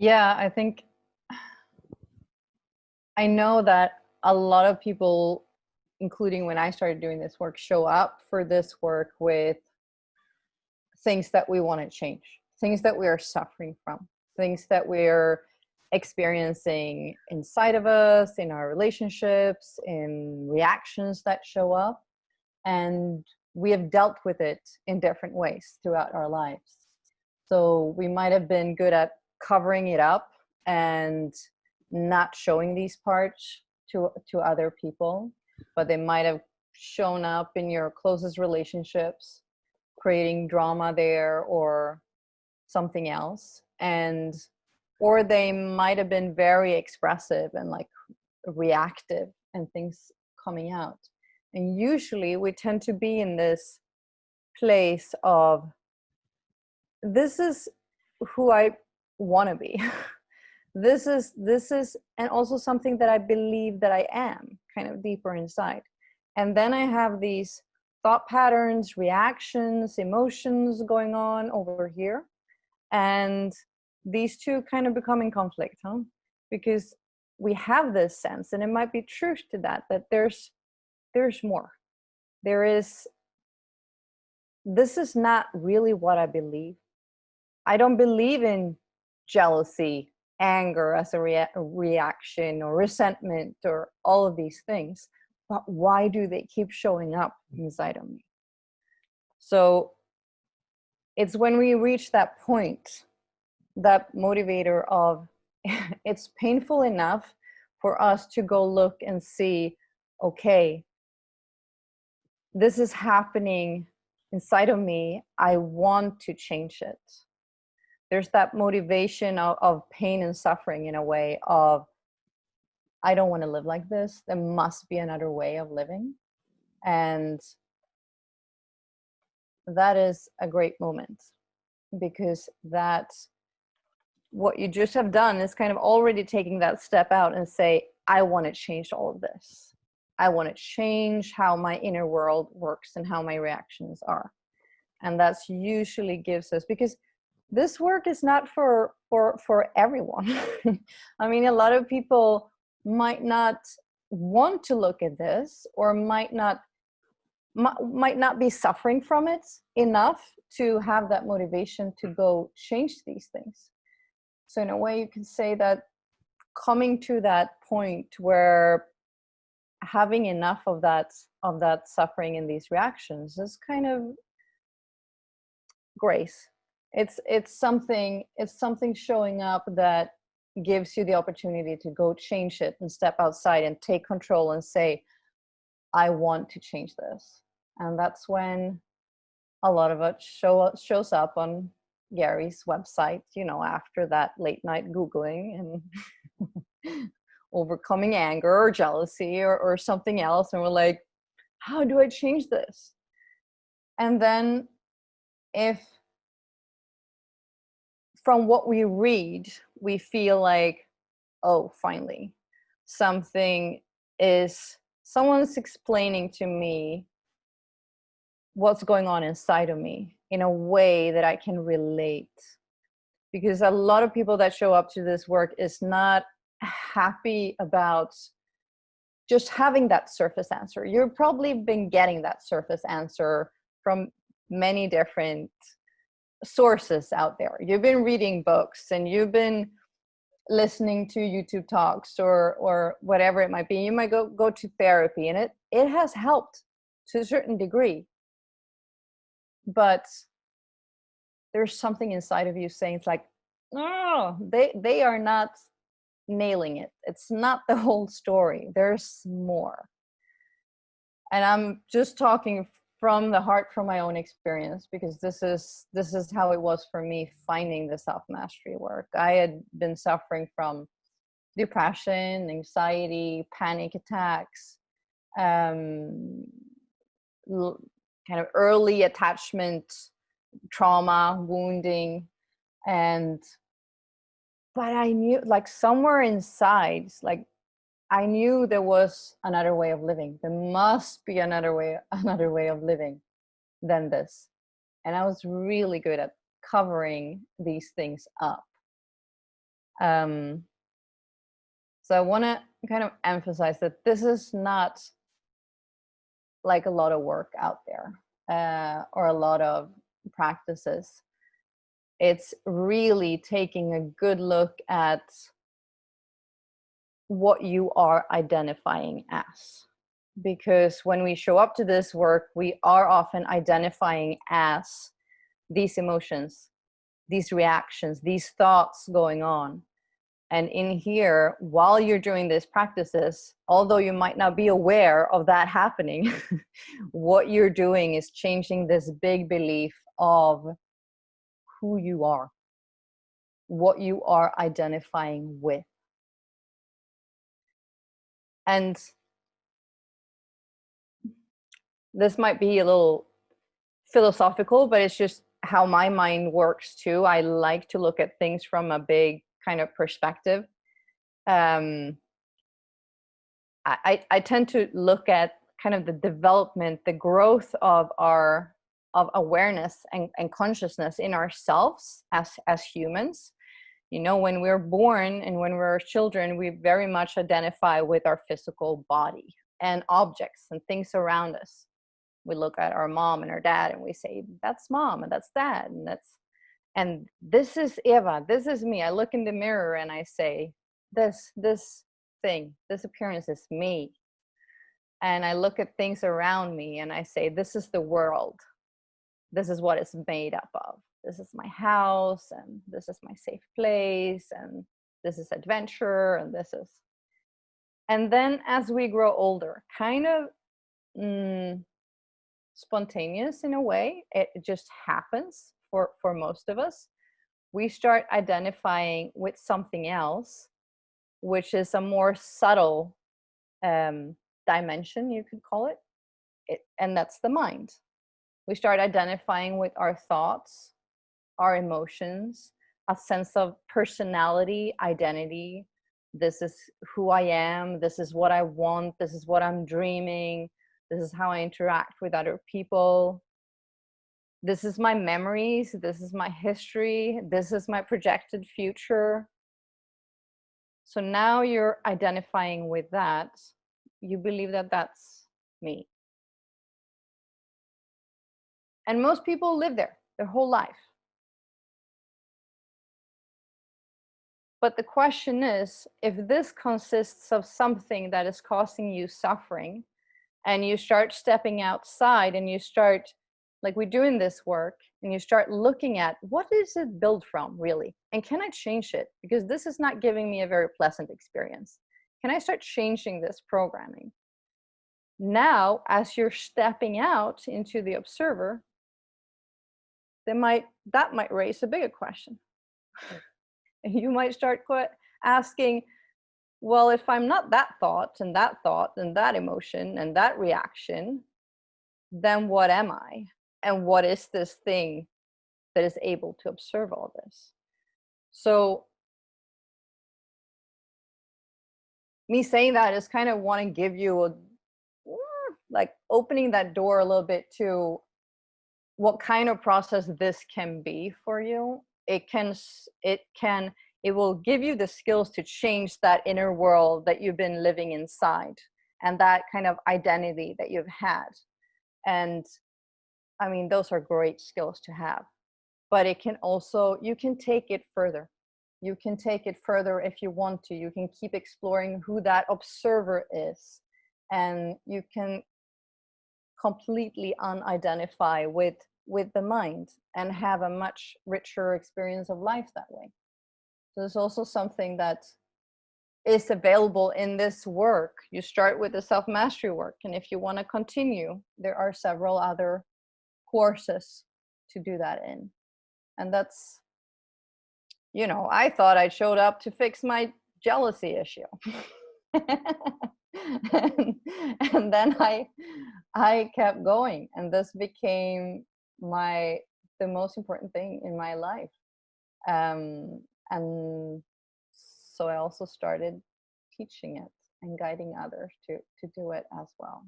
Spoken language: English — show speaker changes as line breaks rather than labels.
Yeah, I think I know that a lot of people, including when I started doing this work, show up for this work with things that we want to change, things that we are suffering from, things that we're experiencing inside of us, in our relationships, in reactions that show up. And we have dealt with it in different ways throughout our lives. So we might have been good at covering it up and not showing these parts to other people, but they might have shown up in your closest relationships, creating drama there or something else. And or they might have been very expressive and like reactive and things coming out. And usually we tend to be in this place of, this is who I want to be. This is and also something that I believe that I am, kind of deeper inside. And then I have these thought patterns, reactions, emotions going on over here, and these two kind of become in conflict, huh? Because we have this sense, and it might be truth to that there's more. There is, this is not really what I believe. I don't believe in jealousy, anger as a reaction, or resentment, or all of these things. But why do they keep showing up inside of me? So it's when we reach that point, that motivator of it's painful enough for us to go look and see, okay, this is happening inside of me. I want to change it. There's that motivation of pain and suffering, in a way of, I don't want to live like this. There must be another way of living. And that is a great moment, because that, what you just have done is kind of already taking that step out and say, I want to change all of this. I want to change how my inner world works and how my reactions are. And that's usually gives us, because this work is not for everyone. I mean, a lot of people might not want to look at this, or might not be suffering from it enough to have that motivation to go change these things. So in a way, you can say that coming to that point where having enough of that suffering and these reactions is kind of grace. It's something showing up that gives you the opportunity to go change it and step outside and take control and say, I want to change this. And that's when a lot of it shows up on Gary's website, after that late night Googling and overcoming anger or jealousy or something else. And we're like, how do I change this? And then if from what we read, we feel like, oh, finally, someone's explaining to me what's going on inside of me in a way that I can relate. Because a lot of people that show up to this work is not happy about just having that surface answer. You've probably been getting that surface answer from many different sources out there. You've been reading books, and you've been listening to YouTube talks, or whatever it might be. You might go to therapy, and it has helped to a certain degree. But there's something inside of you saying, it's like, oh, they are not nailing it. It's not the whole story. There's more. And I'm just talking from the heart, from my own experience, because this is how it was for me finding the self-mastery work. I had been suffering from depression, anxiety, panic attacks, kind of early attachment trauma, wounding, but I knew, like, somewhere inside, like, I knew there was another way of living. There must be another way of living than this. And I was really good at covering these things up. So I want to kind of emphasize that this is not like a lot of work out there, or a lot of practices. It's really taking a good look at what you are identifying as. Because when we show up to this work, we are often identifying as these emotions, these reactions, these thoughts going on. And in here, while you're doing these practices, although you might not be aware of that happening, what you're doing is changing this big belief of who you are, what you are identifying with. And this might be a little philosophical, but it's just how my mind works too. I like to look at things from a big kind of perspective. I tend to look at kind of the development, the growth of our of awareness and consciousness in ourselves as humans. You know, when we're born and when we're children, we very much identify with our physical body and objects and things around us. We look at our mom and our dad and we say, that's mom and that's dad and this is Eva, this is me. I look in the mirror and I say, this thing, this appearance is me. And I look at things around me and I say, this is the world. This is what it's made up of. This is my house, and this is my safe place, and this is adventure, and this is. And then as we grow older, kind of spontaneous in a way, it just happens for most of us. We start identifying with something else, which is a more subtle dimension, you could call it, and that's the mind. We start identifying with our thoughts, our emotions, a sense of personality, identity. This is who I am. This is what I want. This is what I'm dreaming. This is how I interact with other people. This is my memories. This is my history. This is my projected future. So now you're identifying with that. You believe that that's me. And most people live there their whole life. But the question is, if this consists of something that is causing you suffering, and you start stepping outside and you start, like we're doing this work, and you start looking at what is it built from really? And can I change it? Because this is not giving me a very pleasant experience. Can I start changing this programming? Now, as you're stepping out into the observer, that might raise a bigger question. And you might start asking, well, if I'm not that thought and that emotion and that reaction, then what am I? And what is this thing that is able to observe all this? So me saying that is kind of want to give you like opening that door a little bit to what kind of process this can be for you. It will give you the skills to change that inner world that you've been living inside and that kind of identity that you've had. And I mean, those are great skills to have, but it can also, you can take it further. You can take it further if you want to. You can keep exploring who that observer is, and you can completely unidentify with the mind and have a much richer experience of life that way. So there's also something that is available in this work. You start with the self-mastery work, and if you want to continue, there are several other courses to do that in. And that's, you know, I thought I showed up to fix my jealousy issue. and then I kept going, and this became the most important thing in my life. And so I also started teaching it and guiding others to do it as well.